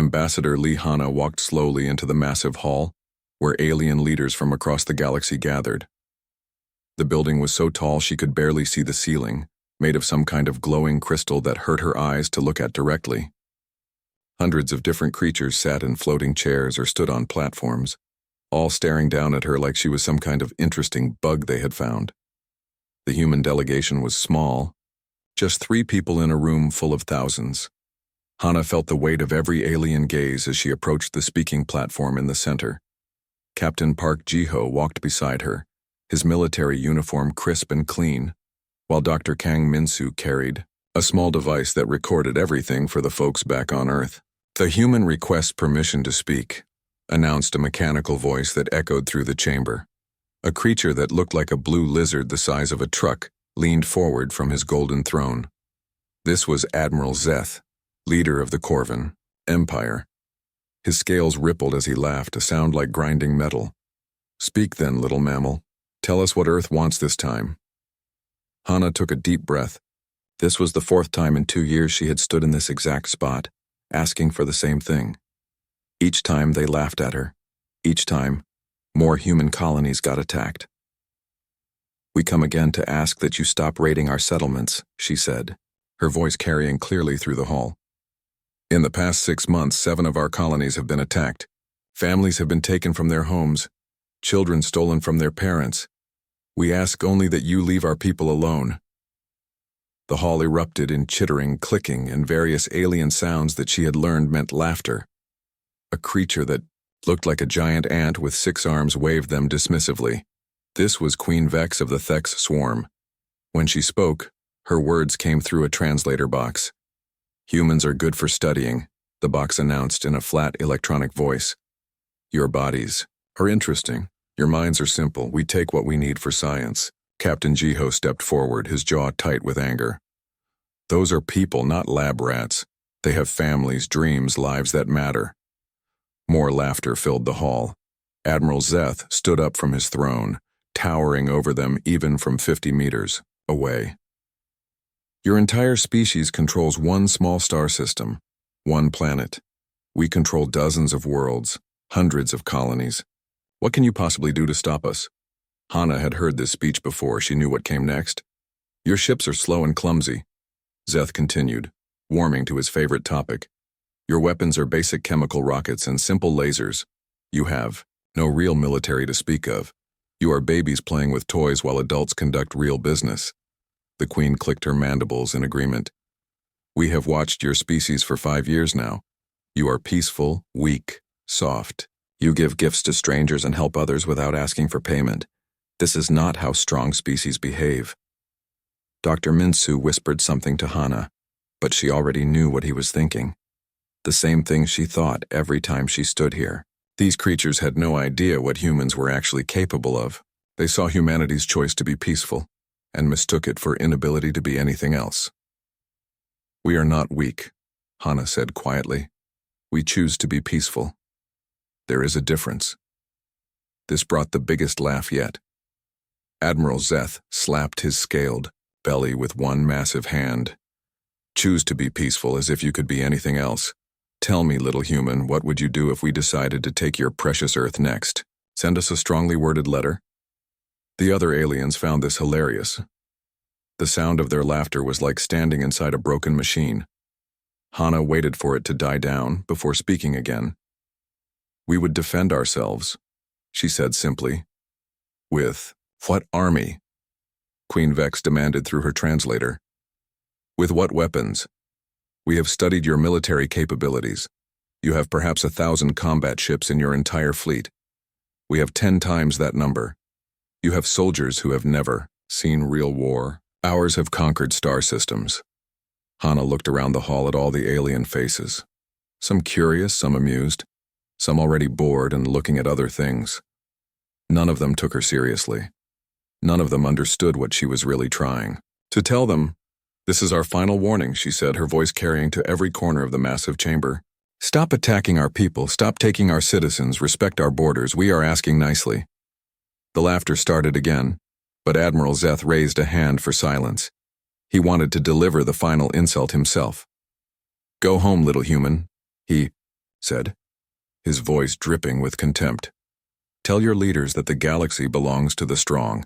Ambassador Lee Hanna walked slowly into the massive hall, where alien leaders from across the galaxy gathered. The building was so tall she could barely see the ceiling, made of some kind of glowing crystal that hurt her eyes to look at directly. Hundreds of different creatures sat in floating chairs or stood on platforms, all staring down at her like she was some kind of interesting bug they had found. The human delegation was small, just 3 people in a room full of thousands. Hanna felt the weight of every alien gaze as she approached the speaking platform in the center. Captain Park Ji-ho walked beside her, his military uniform crisp and clean, while Dr. Kang Min-soo carried a small device that recorded everything for the folks back on Earth. "The human requests permission to speak," announced a mechanical voice that echoed through the chamber. A creature that looked like a blue lizard the size of a truck leaned forward from his golden throne. This was Admiral Zeth, leader of the Corvan Empire. His scales rippled as he laughed, a sound like grinding metal. "Speak then, little mammal. Tell us what Earth wants this time." Hanna took a deep breath. This was the 4th time in 2 years she had stood in this exact spot, asking for the same thing. Each time they laughed at her. Each time, more human colonies got attacked. "We come again to ask that you stop raiding our settlements," she said, her voice carrying clearly through the hall. "In the past 6 months, 7 of our colonies have been attacked. Families have been taken from their homes, children stolen from their parents. We ask only that you leave our people alone." The hall erupted in chittering, clicking, and various alien sounds that she had learned meant laughter. A creature that looked like a giant ant with 6 arms waved them dismissively. This was Queen Vex of the Thex swarm. When she spoke, her words came through a translator box. "Humans are good for studying," the box announced in a flat electronic voice. "Your bodies are interesting. Your minds are simple. We take what we need for science." Captain Ji-ho stepped forward, his jaw tight with anger. "Those are people, not lab rats. They have families, dreams, lives that matter." More laughter filled the hall. Admiral Zeth stood up from his throne, towering over them even from 50 meters away. "Your entire species controls one small star system, one planet. We control dozens of worlds, hundreds of colonies. What can you possibly do to stop us?" Hanna had heard this speech before. She knew what came next. "Your ships are slow and clumsy," Zeth continued, warming to his favorite topic. "Your weapons are basic chemical rockets and simple lasers. You have no real military to speak of. You are babies playing with toys while adults conduct real business." The Queen clicked her mandibles in agreement. "We have watched your species for 5 years now. You are peaceful, weak, soft. You give gifts to strangers and help others without asking for payment. This is not how strong species behave." Dr. Min-soo whispered something to Hanna, but she already knew what he was thinking. The same thing she thought every time she stood here. These creatures had no idea what humans were actually capable of. They saw humanity's choice to be peaceful, and mistook it for inability to be anything else. "We are not weak," Hanna said quietly. "We choose to be peaceful. There is a difference." This brought the biggest laugh yet. Admiral Zeth slapped his scaled belly with one massive hand. "Choose to be peaceful as if you could be anything else. Tell me, little human, what would you do if we decided to take your precious Earth next? Send us a strongly worded letter?" The other aliens found this hilarious. The sound of their laughter was like standing inside a broken machine. Hanna waited for it to die down before speaking again. "We would defend ourselves," she said simply. "With what army?" Queen Vex demanded through her translator. "With what weapons? We have studied your military capabilities. You have perhaps 1,000 combat ships in your entire fleet. We have 10 times that number. You have soldiers who have never seen real war. Ours have conquered star systems." Hanna looked around the hall at all the alien faces. Some curious, some amused, some already bored and looking at other things. None of them took her seriously. None of them understood what she was really trying to tell them. "This is our final warning," she said, her voice carrying to every corner of the massive chamber. "Stop attacking our people, stop taking our citizens, respect our borders. We are asking nicely." The laughter started again, but Admiral Zeth raised a hand for silence. He wanted to deliver the final insult himself. "Go home, little human," he said, his voice dripping with contempt. "Tell your leaders that the galaxy belongs to the strong.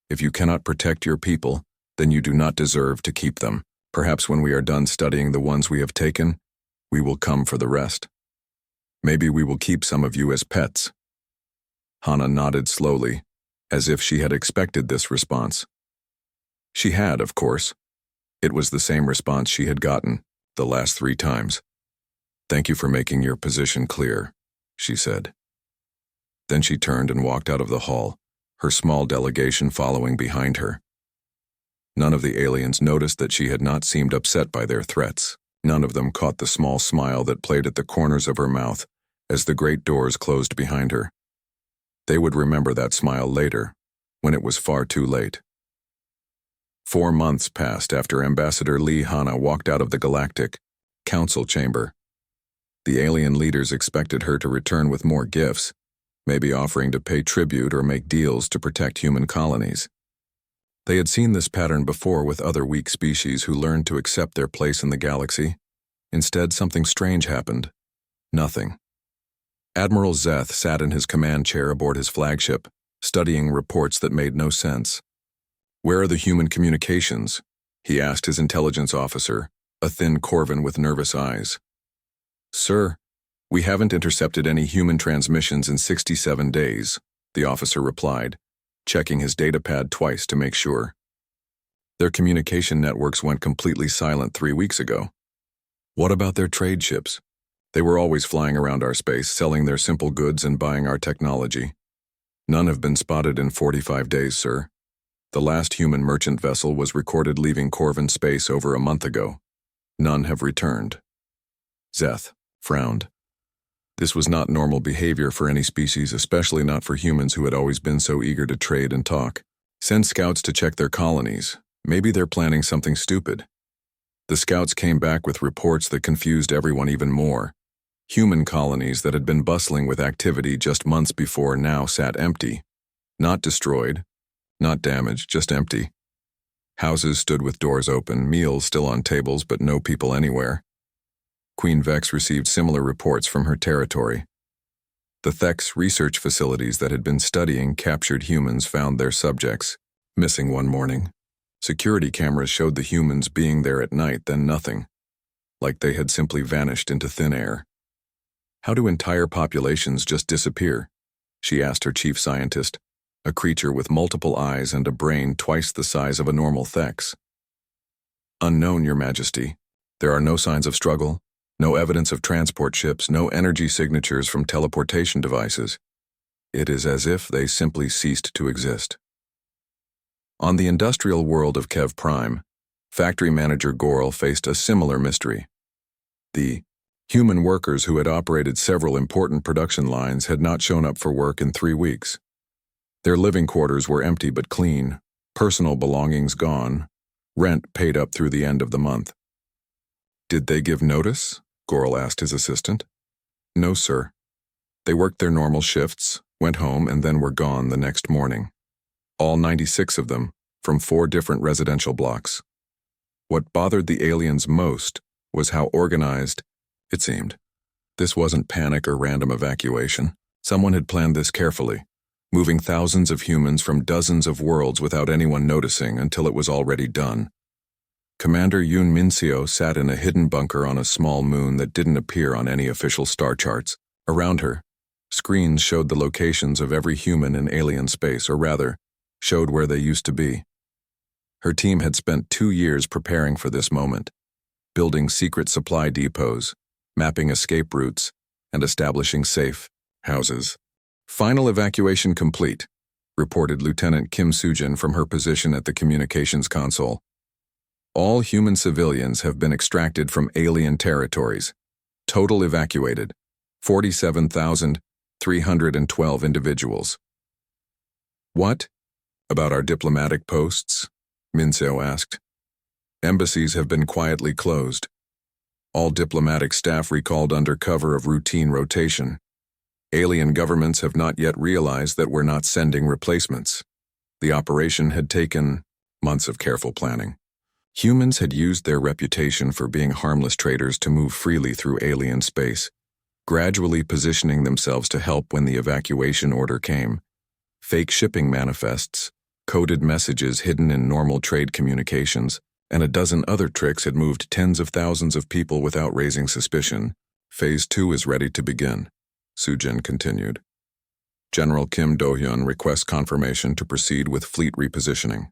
If you cannot protect your people, then you do not deserve to keep them. Perhaps when we are done studying the ones we have taken, we will come for the rest. Maybe we will keep some of you as pets." Hana nodded slowly, as if she had expected this response. She had, of course. It was the same response she had gotten the last 3 times. "Thank you for making your position clear," she said. Then she turned and walked out of the hall, her small delegation following behind her. None of the aliens noticed that she had not seemed upset by their threats. None of them caught the small smile that played at the corners of her mouth as the great doors closed behind her. They would remember that smile later, when it was far too late. 4 months passed after Ambassador Lee Hana walked out of the Galactic Council chamber. The alien leaders expected her to return with more gifts, maybe offering to pay tribute or make deals to protect human colonies. They had seen this pattern before with other weak species who learned to accept their place in the galaxy. Instead, something strange happened. Nothing. Admiral Zeth sat in his command chair aboard his flagship, studying reports that made no sense. "Where are the human communications?" he asked his intelligence officer, a thin Corvan with nervous eyes. "Sir, we haven't intercepted any human transmissions in 67 days, the officer replied, checking his datapad twice to make sure. "Their communication networks went completely silent 3 weeks ago." "What about their trade ships? They were always flying around our space, selling their simple goods and buying our technology." "None have been spotted in 45 days, sir. The last human merchant vessel was recorded leaving Corvan space over a month ago. None have returned." Zeth frowned. This was not normal behavior for any species, especially not for humans who had always been so eager to trade and talk. "Send scouts to check their colonies. Maybe they're planning something stupid." The scouts came back with reports that confused everyone even more. Human colonies that had been bustling with activity just months before now sat empty. Not destroyed, not damaged, just empty. Houses stood with doors open, meals still on tables, but no people anywhere. Queen Vex received similar reports from her territory. The Thex research facilities that had been studying captured humans found their subjects missing one morning. Security cameras showed the humans being there at night, then nothing, like they had simply vanished into thin air. "How do entire populations just disappear?" she asked her chief scientist, a creature with multiple eyes and a brain twice the size of a normal Thex. "Unknown, Your Majesty. There are no signs of struggle, no evidence of transport ships, no energy signatures from teleportation devices. It is as if they simply ceased to exist." On the industrial world of Kev Prime, factory manager Gorl faced a similar mystery. The human workers who had operated several important production lines had not shown up for work in 3 weeks. Their living quarters were empty but clean, personal belongings gone, rent paid up through the end of the month. "Did they give notice?" Gorl asked his assistant. "No, sir. They worked their normal shifts, went home, and then were gone the next morning. All 96 of them, from 4 different residential blocks. What bothered the aliens most was how organized it seemed. This wasn't panic or random evacuation. Someone had planned this carefully, moving thousands of humans from dozens of worlds without anyone noticing until it was already done. Commander Yun Mincio sat in a hidden bunker on a small moon that didn't appear on any official star charts. Around her, screens showed the locations of every human in alien space, or rather, showed where they used to be. Her team had spent 2 years preparing for this moment, building secret supply depots, mapping escape routes, and establishing safe houses. "Final evacuation complete," reported Lieutenant Kim Sujin from her position at the communications console. "All human civilians have been extracted from alien territories. Total evacuated, 47,312 individuals." "What? About our diplomatic posts?" Mincio asked. "Embassies have been quietly closed. All diplomatic staff recalled under cover of routine rotation. Alien governments have not yet realized that we're not sending replacements. The operation had taken months of careful planning. Humans had used their reputation for being harmless traders to move freely through alien space, gradually positioning themselves to help when the evacuation order came. Fake shipping manifests, coded messages hidden in normal trade communications, and a dozen other tricks had moved tens of thousands of people without raising suspicion. Phase 2 is ready to begin, Sujin continued. General Kim Do-hyun requests confirmation to proceed with fleet repositioning.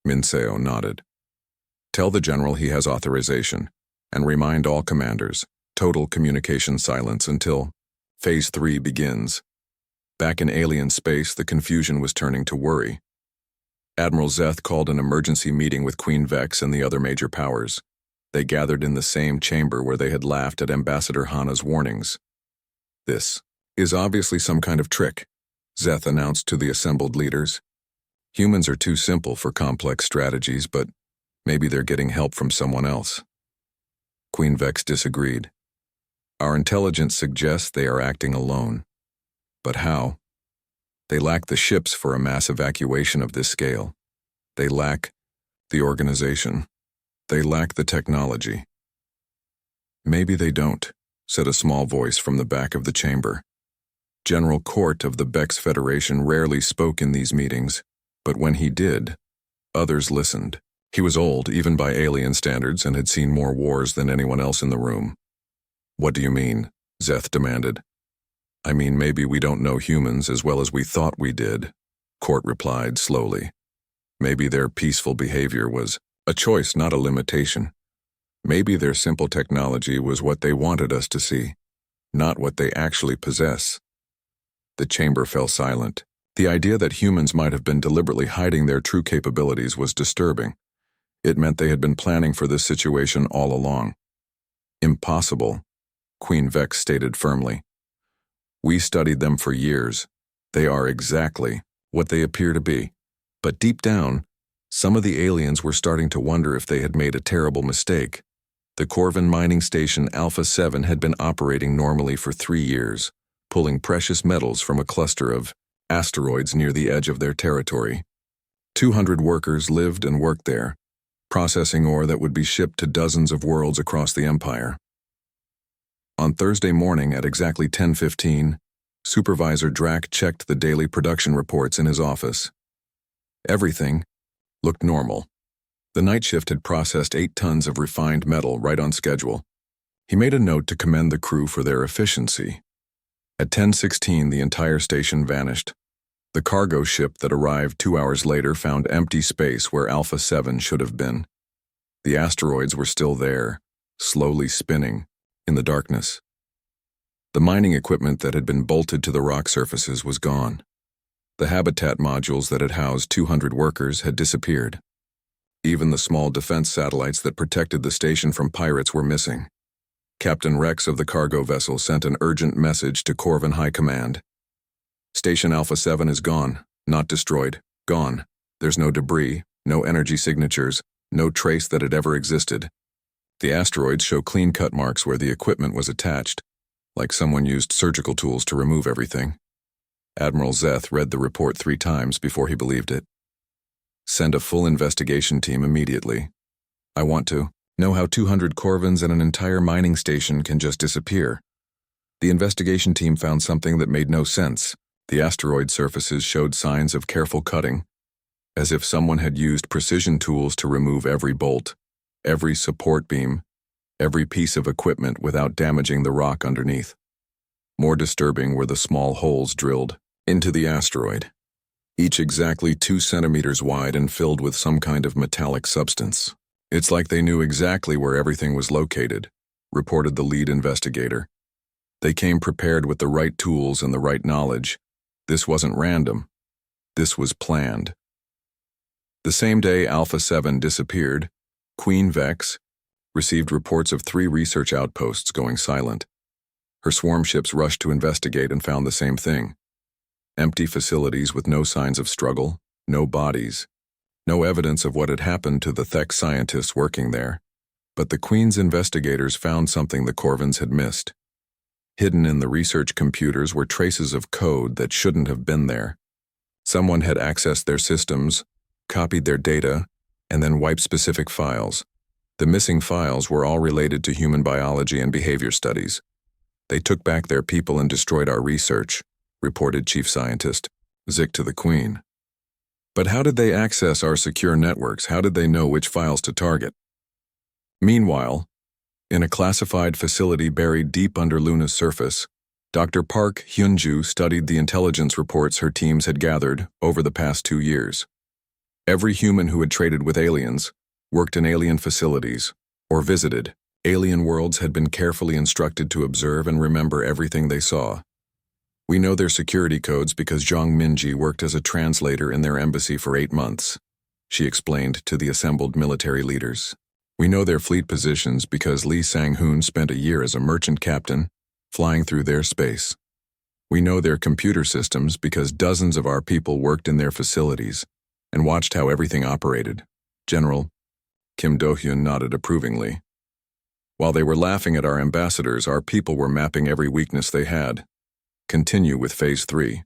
Min Seo nodded. Tell the general he has authorization, and remind all commanders, total communication silence until Phase 3 begins. Back in alien space, the confusion was turning to worry. Admiral Zeth called an emergency meeting with Queen Vex and the other major powers. They gathered in the same chamber where they had laughed at Ambassador Hana's warnings. This is obviously some kind of trick, Zeth announced to the assembled leaders. Humans are too simple for complex strategies, but maybe they're getting help from someone else. Queen Vex disagreed. Our intelligence suggests they are acting alone. But how? They lack the ships for a mass evacuation of this scale. They lack the organization. They lack the technology. Maybe they don't, said a small voice from the back of the chamber. General Court of the Bex Federation rarely spoke in these meetings, but when he did, others listened. He was old, even by alien standards, and had seen more wars than anyone else in the room. What do you mean? Zeth demanded. I mean, maybe we don't know humans as well as we thought we did, Court replied slowly. Maybe their peaceful behavior was a choice, not a limitation. Maybe their simple technology was what they wanted us to see, not what they actually possess. The chamber fell silent. The idea that humans might have been deliberately hiding their true capabilities was disturbing. It meant they had been planning for this situation all along. Impossible, Queen Vex stated firmly. We studied them for years. They are exactly what they appear to be. But deep down, some of the aliens were starting to wonder if they had made a terrible mistake. The Corvin mining station Alpha 7 had been operating normally for 3 years, pulling precious metals from a cluster of asteroids near the edge of their territory. 200 workers lived and worked there, processing ore that would be shipped to dozens of worlds across the Empire. On Thursday morning at exactly 10:15, Supervisor Drac checked the daily production reports in his office. Everything looked normal. The night shift had processed 8 tons of refined metal right on schedule. He made a note to commend the crew for their efficiency. At 10:16, the entire station vanished. The cargo ship that arrived 2 hours later found empty space where Alpha 7 should have been. The asteroids were still there, slowly spinning, in the darkness. The mining equipment that had been bolted to the rock surfaces was gone. The habitat modules that had housed 200 workers had disappeared. Even the small defense satellites that protected the station from pirates were missing. Captain Rex of the cargo vessel sent an urgent message to Corvin High Command. Station Alpha 7 is gone, not destroyed, gone. There's no debris, no energy signatures, no trace that it ever existed. The asteroids show clean-cut marks where the equipment was attached, like someone used surgical tools to remove everything. Admiral Zeth read the report 3 times before he believed it. Send a full investigation team immediately. I want to know how 200 Corvins and an entire mining station can just disappear. The investigation team found something that made no sense. The asteroid surfaces showed signs of careful cutting, as if someone had used precision tools to remove every bolt, every support beam, every piece of equipment without damaging the rock underneath. More disturbing were the small holes drilled into the asteroid, each exactly 2 centimeters wide and filled with some kind of metallic substance. It's like they knew exactly where everything was located, reported the lead investigator. They came prepared with the right tools and the right knowledge. This wasn't random. This was planned. The same day Alpha 7 disappeared, Queen Vex received reports of 3 research outposts going silent. Her swarm ships rushed to investigate and found the same thing. Empty facilities with no signs of struggle, no bodies, no evidence of what had happened to the Thek scientists working there. But the Queen's investigators found something the Corvins had missed. Hidden in the research computers were traces of code that shouldn't have been there. Someone had accessed their systems, copied their data, and then wiped specific files. The missing files were all related to human biology and behavior studies. They took back their people and destroyed our research, reported Chief Scientist, Zik to the Queen. But how did they access our secure networks? How did they know which files to target? Meanwhile, in a classified facility buried deep under Luna's surface, Dr. Park Hyunju studied the intelligence reports her teams had gathered over the past 2 years. Every human who had traded with aliens, worked in alien facilities, or visited alien worlds had been carefully instructed to observe and remember everything they saw. We know their security codes because Zhang Minji worked as a translator in their embassy for 8 months, she explained to the assembled military leaders. We know their fleet positions because Lee Sang-hoon spent a year as a merchant captain, flying through their space. We know their computer systems because dozens of our people worked in their facilities and watched how everything operated. General, Kim Do-hyun nodded approvingly. While they were laughing at our ambassadors, our people were mapping every weakness they had. Continue with Phase 3.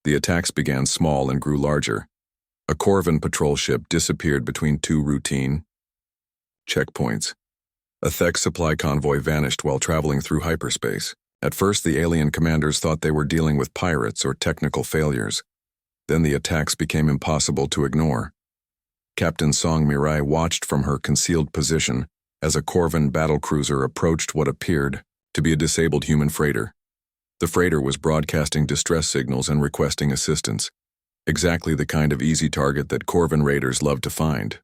The attacks began small and grew larger. A Corvin patrol ship disappeared between 2 routine checkpoints. A Thek supply convoy vanished while traveling through hyperspace. At first, the alien commanders thought they were dealing with pirates or technical failures. Then the attacks became impossible to ignore. Captain Song Mirai watched from her concealed position as a Corvin battlecruiser approached what appeared to be a disabled human freighter. The freighter was broadcasting distress signals and requesting assistance, exactly the kind of easy target that Corvin raiders love to find.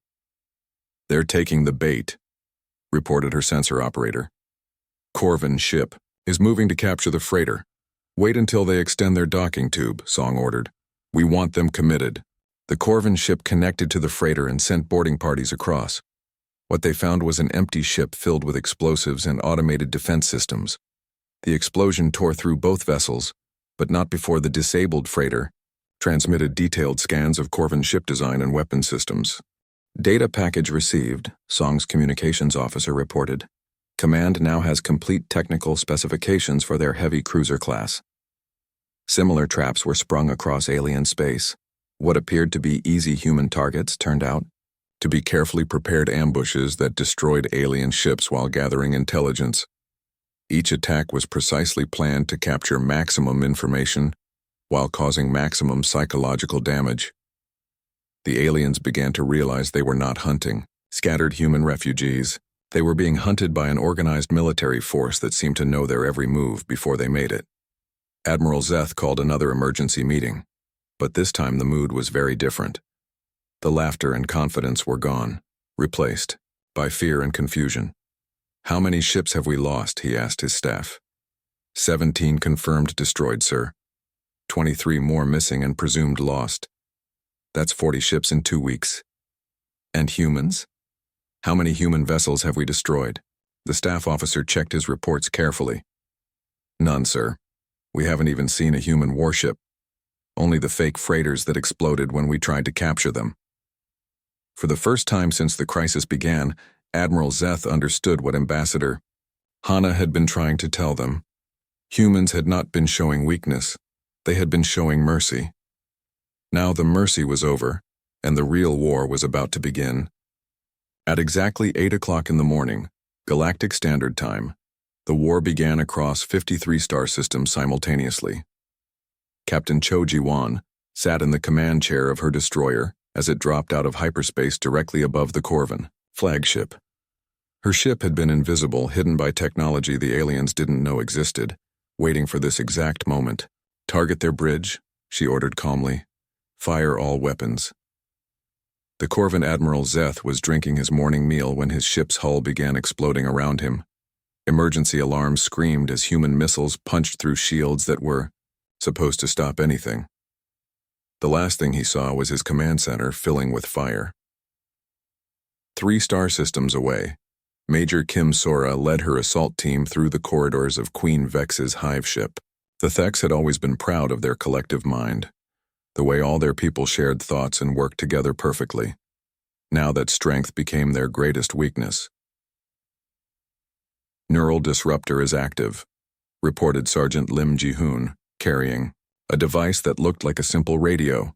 They're taking the bait, reported her sensor operator. Corvin ship is moving to capture the freighter. Wait until they extend their docking tube, Song ordered. We want them committed. The Corvin ship connected to the freighter and sent boarding parties across. What they found was an empty ship filled with explosives and automated defense systems. The explosion tore through both vessels, but not before the disabled freighter transmitted detailed scans of Corvin ship design and weapon systems. Data package received, Song's communications officer reported. Command now has complete technical specifications for their heavy cruiser class. Similar traps were sprung across alien space. What appeared to be easy human targets turned out to be carefully prepared ambushes that destroyed alien ships while gathering intelligence. Each attack was precisely planned to capture maximum information while causing maximum psychological damage. The aliens began to realize they were not hunting scattered human refugees. They were being hunted by an organized military force that seemed to know their every move before they made it. Admiral Zeth called another emergency meeting, but this time the mood was very different. The laughter and confidence were gone, replaced by fear and confusion. How many ships have we lost? He asked his staff. 17 confirmed destroyed, sir. 23 more missing and presumed lost. That's 40 ships in 2 weeks. And humans? How many human vessels have we destroyed? The staff officer checked his reports carefully. None, sir. We haven't even seen a human warship. Only the fake freighters that exploded when we tried to capture them. For the first time since the crisis began, Admiral Zeth understood what Ambassador Hana had been trying to tell them. Humans had not been showing weakness. They had been showing mercy. Now the mercy was over, and the real war was about to begin. At exactly 8 o'clock in the morning, Galactic Standard Time, the war began across 53 star systems simultaneously. Captain Cho Ji-won sat in the command chair of her destroyer as it dropped out of hyperspace directly above the Corvin flagship. Her ship had been invisible, hidden by technology the aliens didn't know existed, waiting for this exact moment. Target their bridge, she ordered calmly. Fire all weapons. The Corvin Admiral Zeth was drinking his morning meal when his ship's hull began exploding around him. Emergency alarms screamed as human missiles punched through shields that were supposed to stop anything. The last thing he saw was his command center filling with fire. 3 star systems away, Major Kim Sora led her assault team through the corridors of Queen Vex's hive ship. The Theks had always been proud of their collective mind, the way all their people shared thoughts and worked together perfectly. Now that strength became their greatest weakness. Neural disruptor is active, reported Sergeant Lim Ji-hoon, carrying a device that looked like a simple radio.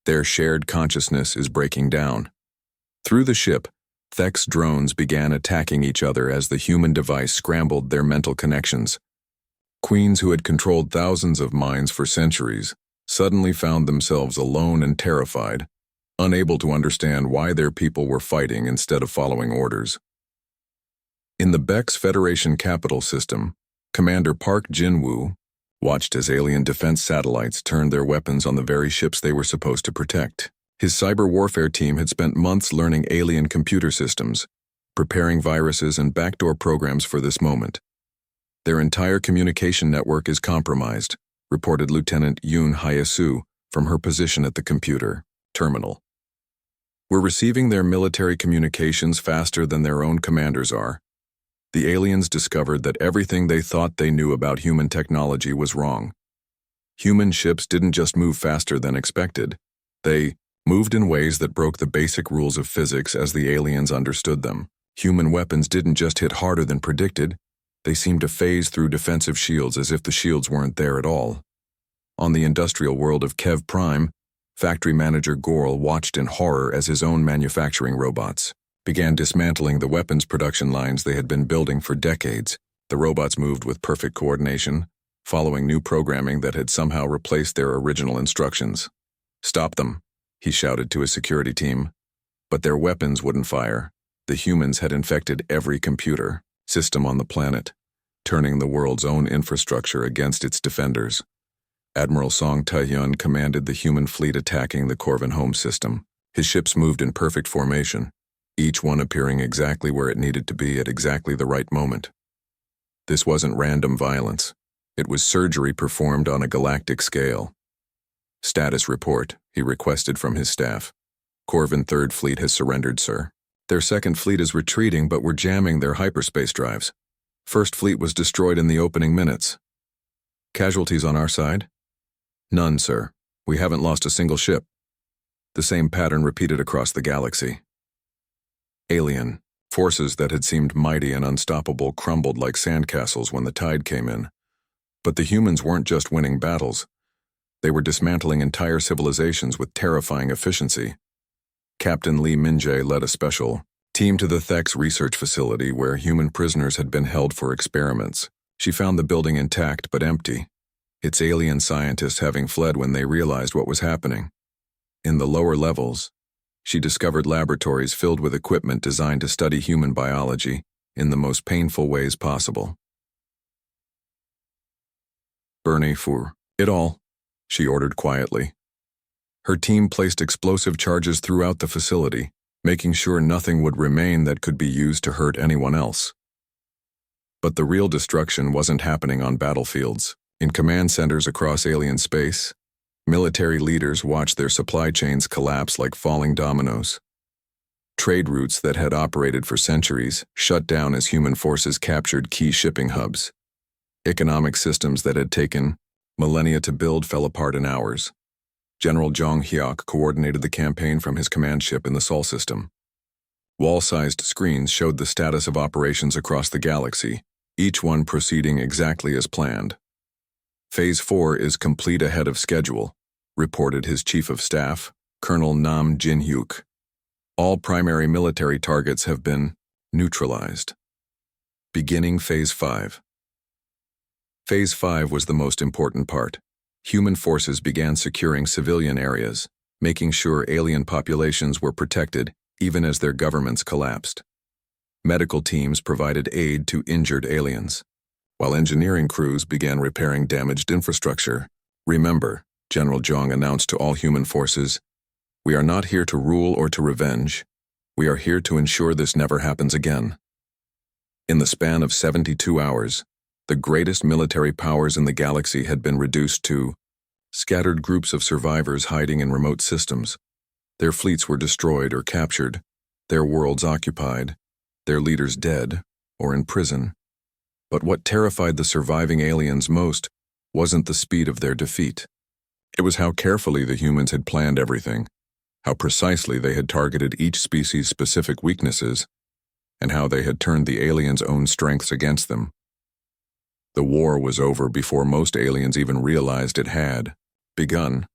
Their shared consciousness is breaking down. Through the ship, Thek's drones began attacking each other as the human device scrambled their mental connections. Queens who had controlled thousands of minds for centuries suddenly found themselves alone and terrified, unable to understand why their people were fighting instead of following orders. In the Beck's Federation capital system, Commander Park Jin-woo watched as alien defense satellites turned their weapons on the very ships they were supposed to protect. His cyber warfare team had spent months learning alien computer systems, preparing viruses and backdoor programs for this moment. Their entire communication network is compromised, reported Lieutenant Yoon Hyasu from her position at the computer terminal. We're receiving their military communications faster than their own commanders are. The aliens discovered that everything they thought they knew about human technology was wrong. Human ships didn't just move faster than expected. They moved in ways that broke the basic rules of physics as the aliens understood them. Human weapons didn't just hit harder than predicted. They seemed to phase through defensive shields as if the shields weren't there at all. On the industrial world of Kev Prime, factory manager Gorl watched in horror as his own manufacturing robots began dismantling the weapons production lines they had been building for decades. The robots moved with perfect coordination, following new programming that had somehow replaced their original instructions. "Stop them," he shouted to his security team. But their weapons wouldn't fire. The humans had infected every computer system on the planet, turning the world's own infrastructure against its defenders. Admiral Song Tae-hyun commanded the human fleet attacking the Corvin home system. His ships moved in perfect formation, each one appearing exactly where it needed to be at exactly the right moment. This wasn't random violence. It was surgery performed on a galactic scale. "Status report," he requested from his staff. "Corvin 3rd Fleet has surrendered, sir. Their 2nd Fleet is retreating, but we're jamming their hyperspace drives. 1st Fleet was destroyed in the opening minutes. Casualties on our side?" "None, sir. We haven't lost a single ship." The same pattern repeated across the galaxy. Alien forces that had seemed mighty and unstoppable crumbled like sandcastles when the tide came in. But the humans weren't just winning battles. They were dismantling entire civilizations with terrifying efficiency. Captain Lee Min-jae led a special team to the Thek's research facility where human prisoners had been held for experiments. She found the building intact but empty, its alien scientists having fled when they realized what was happening. In the lower levels, she discovered laboratories filled with equipment designed to study human biology in the most painful ways possible. "Bernie for it all," she ordered quietly. Her team placed explosive charges throughout the facility, making sure nothing would remain that could be used to hurt anyone else. But the real destruction wasn't happening on battlefields. In command centers across alien space, military leaders watched their supply chains collapse like falling dominoes. Trade routes that had operated for centuries shut down as human forces captured key shipping hubs. Economic systems that had taken millennia to build fell apart in hours. General Jong Hyuk coordinated the campaign from his command ship in the Sol system. Wall-sized screens showed the status of operations across the galaxy, each one proceeding exactly as planned. "Phase 4 is complete ahead of schedule," reported his chief of staff, Colonel Nam Jin-hyuk. "All primary military targets have been neutralized. Beginning Phase 5. Phase 5 was the most important part. Human forces began securing civilian areas, making sure alien populations were protected even as their governments collapsed. Medical teams provided aid to injured aliens, while engineering crews began repairing damaged infrastructure. "Remember," General Jong announced to all human forces, "we are not here to rule or to revenge. We are here to ensure this never happens again." In the span of 72 hours, the greatest military powers in the galaxy had been reduced to scattered groups of survivors hiding in remote systems. Their fleets were destroyed or captured, their worlds occupied, their leaders dead or in prison. But what terrified the surviving aliens most wasn't the speed of their defeat. It was how carefully the humans had planned everything, how precisely they had targeted each species' specific weaknesses, and how they had turned the aliens' own strengths against them. The war was over before most aliens even realized it had begun.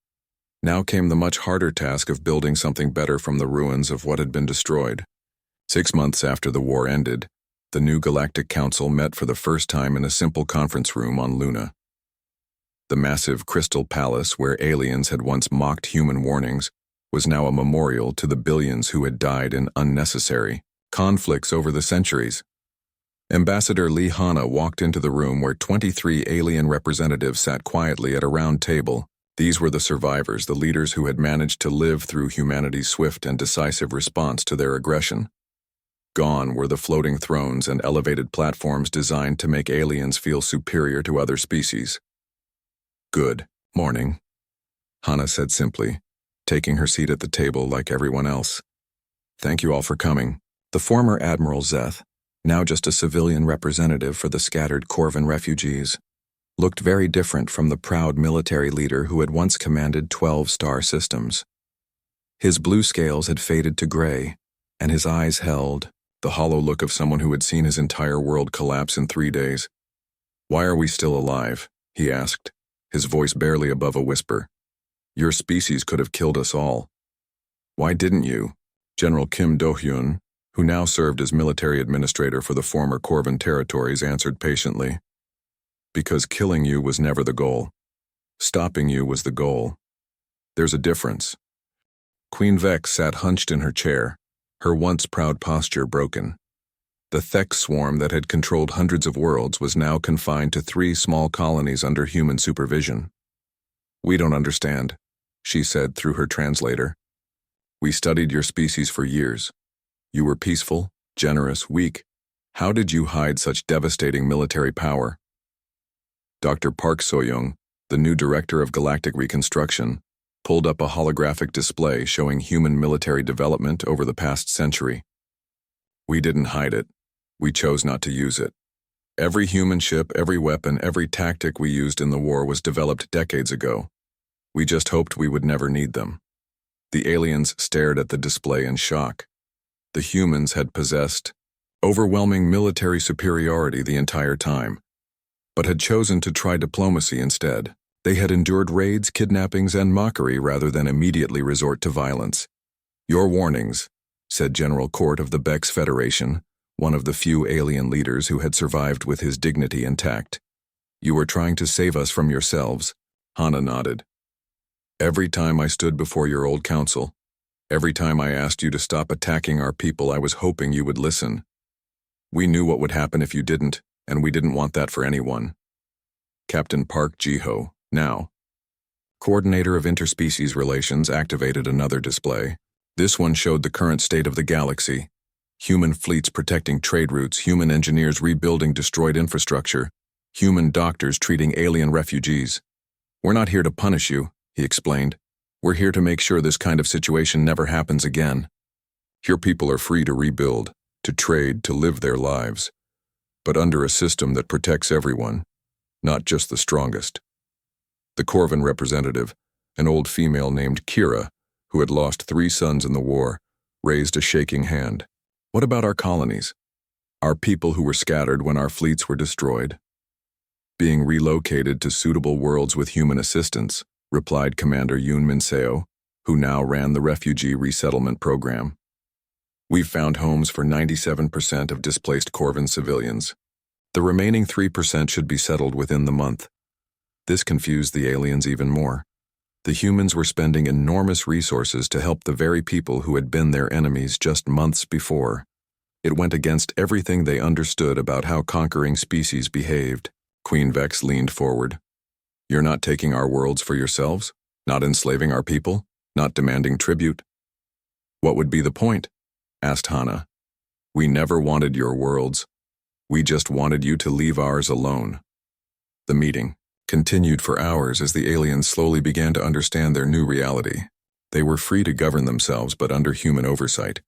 Now came the much harder task of building something better from the ruins of what had been destroyed. 6 months after the war ended, the new Galactic Council met for the first time in a simple conference room on Luna. The massive crystal palace where aliens had once mocked human warnings was now a memorial to the billions who had died in unnecessary conflicts over the centuries. Ambassador Lee Hanna walked into the room where 23 alien representatives sat quietly at a round table. These were the survivors, the leaders who had managed to live through humanity's swift and decisive response to their aggression. Gone were the floating thrones and elevated platforms designed to make aliens feel superior to other species. "Good morning," Hanna said simply, taking her seat at the table like everyone else. "Thank you all for coming." The former Admiral Zeth, now just a civilian representative for the scattered Corvan refugees, looked very different from the proud military leader who had once commanded 12 star systems. His blue scales had faded to gray, and his eyes held the hollow look of someone who had seen his entire world collapse in 3 days. "Why are we still alive?" he asked, his voice barely above a whisper. "Your species could have killed us all." "Why didn't you?" General Kim Do-hyun, who now served as military administrator for the former Corvan territories, answered patiently. "Because killing you was never the goal. Stopping you was the goal. There's a difference." Queen Vex sat hunched in her chair, her once proud posture broken. The Thek swarm that had controlled hundreds of worlds was now confined to 3 small colonies under human supervision. "We don't understand," she said through her translator. "We studied your species for years. You were peaceful, generous, weak. How did you hide such devastating military power?" Dr. Park So-young, the new director of Galactic Reconstruction, pulled up a holographic display showing human military development over the past century. "We didn't hide it. We chose not to use it. Every human ship, every weapon, every tactic we used in the war was developed decades ago. We just hoped we would never need them." The aliens stared at the display in shock. The humans had possessed overwhelming military superiority the entire time, but had chosen to try diplomacy instead. They had endured raids, kidnappings, and mockery rather than immediately resort to violence. "Your warnings," said General Court of the Bex Federation, one of the few alien leaders who had survived with his dignity intact. "You were trying to save us from yourselves." Hanna nodded. "Every time I stood before your old council, every time I asked you to stop attacking our people, I was hoping you would listen. We knew what would happen if you didn't, and we didn't want that for anyone." Captain Park Ji-ho, now coordinator of interspecies relations, activated another display. This one showed the current state of the galaxy. Human fleets protecting trade routes, human engineers rebuilding destroyed infrastructure, human doctors treating alien refugees. "We're not here to punish you," he explained. "We're here to make sure this kind of situation never happens again. Your people are free to rebuild, to trade, to live their lives, but under a system that protects everyone, not just the strongest." The Corvan representative, an old female named Kira, who had lost 3 sons in the war, raised a shaking hand. "What about our colonies? Our people who were scattered when our fleets were destroyed?" "Being relocated to suitable worlds with human assistance," replied Commander Yoon Min-seo, who now ran the refugee resettlement program. "We've found homes for 97% of displaced Corvan civilians. The remaining 3% should be settled within the month." This confused the aliens even more. The humans were spending enormous resources to help the very people who had been their enemies just months before. It went against everything they understood about how conquering species behaved. Queen Vex leaned forward. "You're not taking our worlds for yourselves? Not enslaving our people? Not demanding tribute?" "What would be the point?" asked Hanna. "We never wanted your worlds. We just wanted you to leave ours alone." The meeting continued for hours as the aliens slowly began to understand their new reality. They were free to govern themselves, but under human oversight.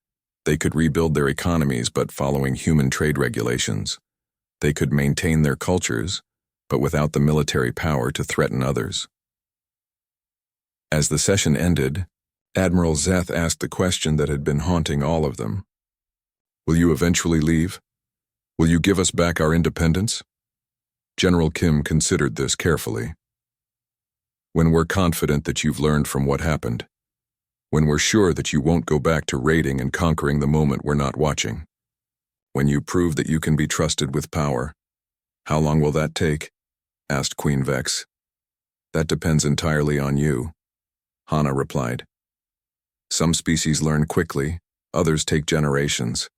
They could rebuild their economies, but following human trade regulations. They could maintain their cultures, but without the military power to threaten others. As the session ended, Admiral Zeth asked the question that had been haunting all of them. "Will you eventually leave? Will you give us back our independence?" General Kim considered this carefully. "When we're confident that you've learned from what happened. When we're sure that you won't go back to raiding and conquering the moment we're not watching. When you prove that you can be trusted with power. How long will that take? Asked Queen Vex. That depends entirely on you, Hana replied. Some species learn quickly, others take generations.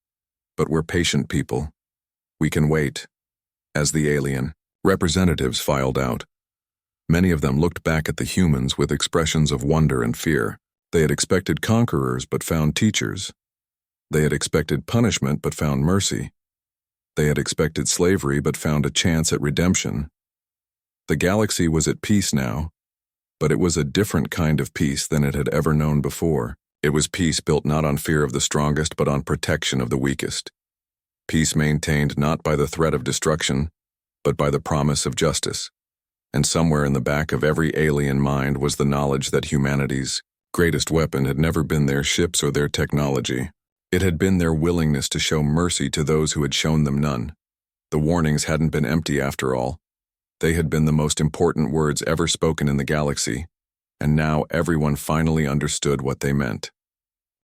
But we're patient people. We can wait. As the alien representatives filed out, many of them looked back at the humans with expressions of wonder and fear. They had expected conquerors but found teachers. They had expected punishment but found mercy. They had expected slavery but found a chance at redemption. The galaxy was at peace now, but it was a different kind of peace than it had ever known before. It was peace built not on fear of the strongest but on protection of the weakest. Peace maintained not by the threat of destruction, but by the promise of justice. And somewhere in the back of every alien mind was the knowledge that humanity's greatest weapon had never been their ships or their technology. It had been their willingness to show mercy to those who had shown them none. The warnings hadn't been empty after all. They had been the most important words ever spoken in the galaxy, and now everyone finally understood what they meant.